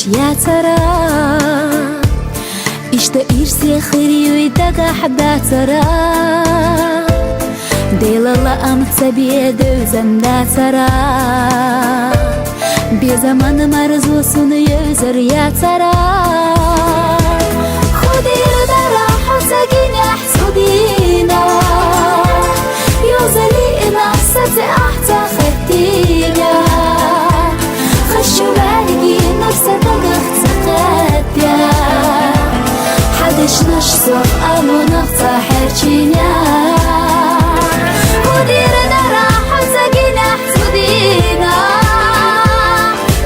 يا ترى اشتقيش خيري ودقا حدا ترى ديل الله أمت بيدو زندا ترى بزمان مرزو سن يزر يا ترى خدي ردرا حسقيني احسدينا يوزلي إنا ستي أحتا خدينا خشو بالي نفسي دقخت سقاتيا حدش نشصف ألو نقطع حرشينا ودير درا حسقينا احسدينا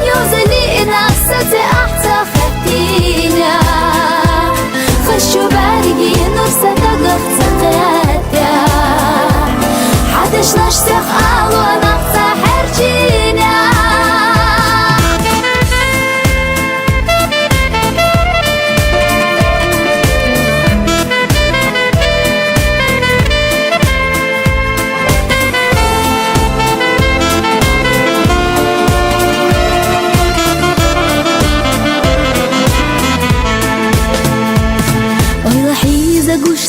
يوزلي إنا ستي أحتا خدينا خشو بالي نفسي دقخت سقاتيا حدش نشصف ألو نقطع حرشينا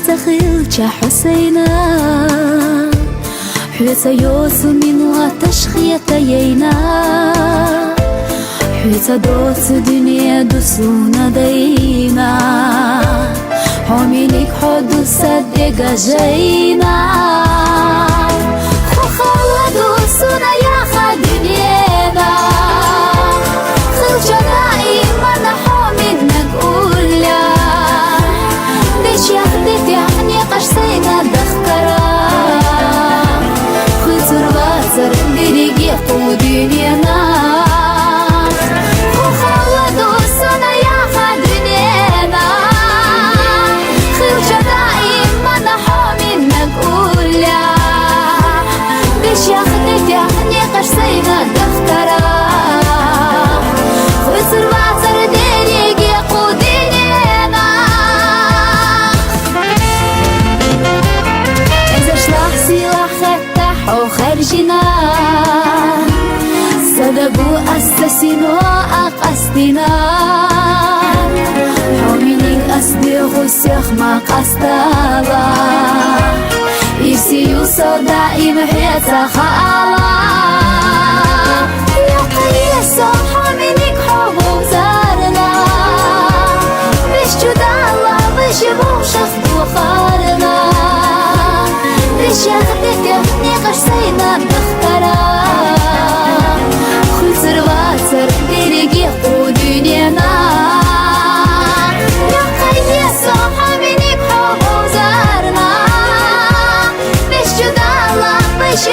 تخيل حسينا حيث يوسمين وتشخية يينا حيث دوت دنيا دوسونا دينا حميلك حدو صدق جينا خخوا دوسونا يا خدنينا خل جنائي من حامد نقولا ليش ياخدت يعني قش سينا دخكرا خسر باسر ديريك يقوديني ناس وخوا دوسنا يا خدنينا خير جدائي من حامل نقولا ليش ياخدت يعني قش سينا دخكرا خسر باسر ديريك يقوديني خرجنا صدقوا أسسنا أقصدنا حومينك أسدي غسيخ ما قصدنا إيسيو صدائي محيطة خالا يا قيسو حومينك حبو زارنا بيش جدا الله بيش بوشخ بخارنا ليش ياخدك يفني قش سينا بخكرا خسر واتر ديريك يقودينينا يا قيسو حمينك حبو زارنا بيش جدا الله بيش